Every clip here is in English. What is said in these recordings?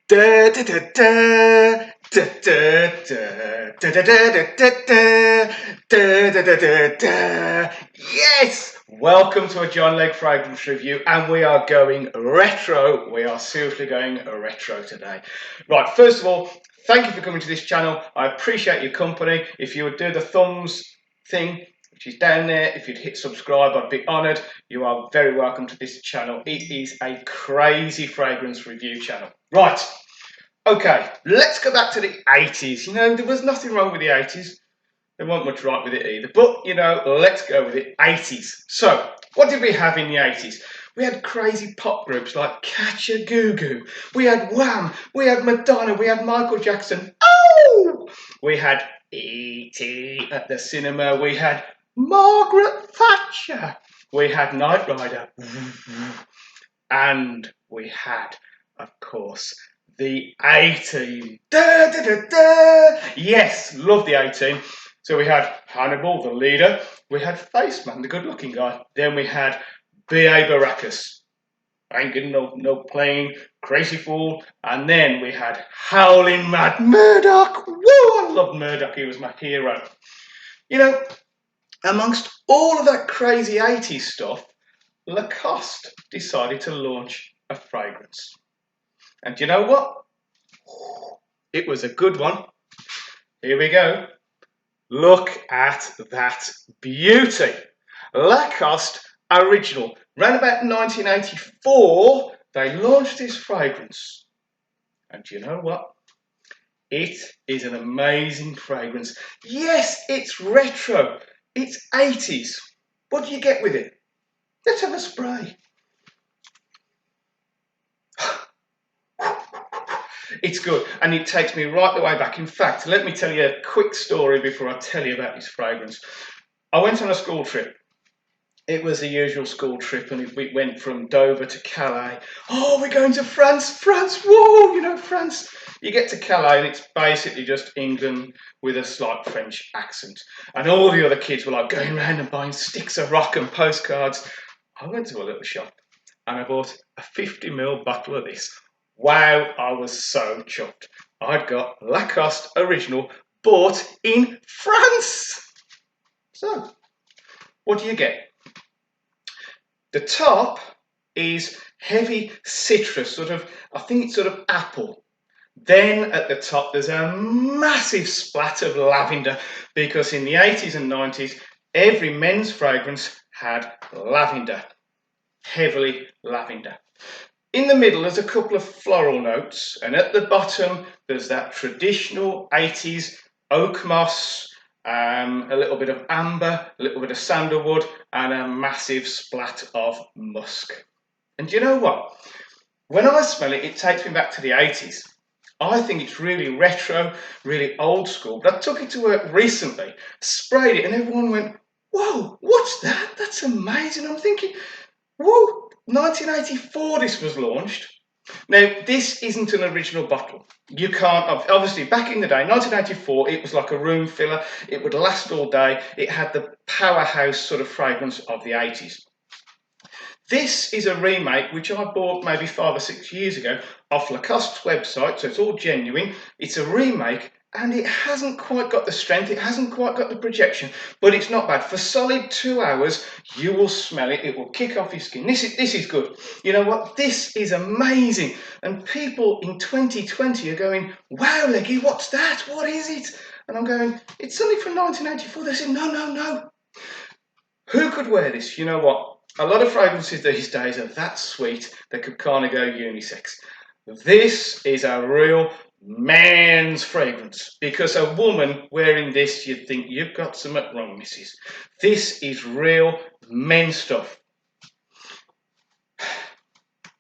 Da, da, da, da, da, da, da, da, da, da, da, da, da, da, da, da. Yes! Welcome to a John Legg Fragrance review, and we are going retro. We are seriously going retro today. Right, first of all, thank you for coming to this channel. I appreciate your company. If you would do the thumbs thing, which is down there, if you'd hit subscribe, I'd be honoured. You are very welcome to this channel. It is a crazy fragrance review channel. Right, okay, let's go back to the 80s. You know, there was nothing wrong with the 80s. There wasn't much right with it either. But, you know, let's go with it. 80s. So, what did we have in the 80s? We had crazy pop groups like Catch a Goo Goo. We had Wham. We had Madonna. We had Michael Jackson. Oh! We had E.T. at the cinema. We had Margaret Thatcher. We had Knight Rider. And we had, of course, the A-Team. Da, da, da, da. Yes, love the A-Team. So we had Hannibal, the leader. We had Faceman, the good-looking guy. Then we had B.A. Baracus. Ain't getting no plane, Crazy Fool. And then we had Howling Mad Murdoch. Woo, I loved Murdoch. He was my hero. You know, amongst all of that crazy 80s stuff, Lacoste decided to launch a fragrance. And you know what? It was a good one. Here we go. Look at that beauty. Lacoste Original. Around about 1984, they launched this fragrance. And you know what? It is an amazing fragrance. Yes, it's retro. It's 80s. What do you get with it? Let's have a spray. It's good, and it takes me right the way back. In fact, let me tell you a quick story before I tell you about this fragrance. I went on a school trip. It was the usual school trip, and we went from Dover to Calais. Oh, we're going to France, France, whoa, you know, France. You get to Calais, and it's basically just England with a slight French accent. And all the other kids were like going around and buying sticks of rock and postcards. I went to a little shop, and I bought a 50ml bottle of this. Wow, I was so chuffed. I'd got Lacoste Original bought in France. So, what do you get? The top is heavy citrus, I think it's sort of apple. Then at the top there's a massive splat of lavender, because in the 80s and 90s, every men's fragrance had lavender, heavily lavender. In the middle, there's a couple of floral notes, and at the bottom, there's that traditional 80s oak moss, a little bit of amber, a little bit of sandalwood, and a massive splat of musk. And you know what? When I smell it, it takes me back to the 80s. I think it's really retro, really old school. But I took it to work recently, sprayed it, and everyone went, whoa, what's that? That's amazing. I'm thinking, whoa. 1984 this was launched. Now, this isn't an original bottle. You can't, obviously back in the day, 1984, it was like a room filler. It would last all day. It had the powerhouse sort of fragrance of the 80s. This is a remake which I bought maybe 5 or 6 years ago off Lacoste's website, so it's all genuine. It's a remake, and it hasn't quite got the strength, it hasn't quite got the projection, but it's not bad. For solid 2 hours, you will smell it. It will kick off your skin. This is good. You know what? This is amazing. And people in 2020 are going, wow, Leggy, what's that? What is it? And I'm going, it's something from 1984. They said, no. Who could wear this? You know what? A lot of fragrances these days are that sweet they could kind of go unisex. This is a real man's fragrance, because a woman wearing this, you'd think you've got something wrong, missus. This is real men stuff.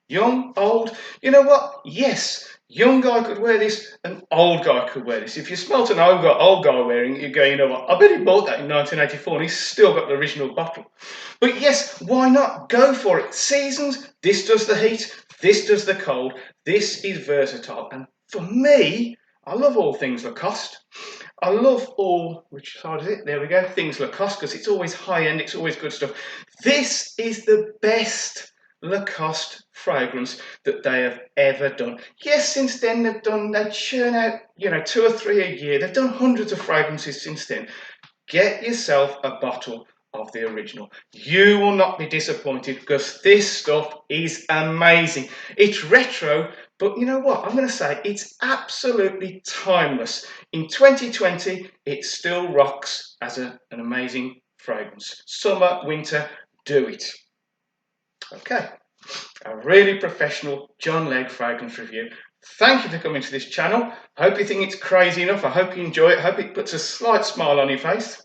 Young, old, you know what? Yes, young guy could wear this, an old guy could wear this. If you smelt an old guy wearing it, you go, you know what? I bet he bought that in 1984 and he's still got the original bottle. But yes, why not? Go for it. Seasons, this does the heat, this does the cold, this is versatile. And for me, I love all things Lacoste. I love all, which side is it? There we go, things Lacoste, because it's always high end, it's always good stuff. This is the best Lacoste fragrance that they have ever done. Yes, since then they churn out, 2 or 3 a year. They've done hundreds of fragrances since then. Get yourself a bottle of the original. You will not be disappointed because this stuff is amazing. It's retro, but you know what? I'm going to say it's absolutely timeless. In 2020, it still rocks as an amazing fragrance. Summer, winter, do it. Okay, a really professional John Legg fragrance review. Thank you for coming to this channel. I hope you think it's crazy enough. I hope you enjoy it. I hope it puts a slight smile on your face.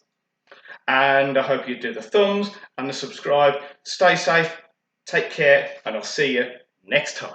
And I hope you do the thumbs and the subscribe. Stay safe, take care, and I'll see you next time.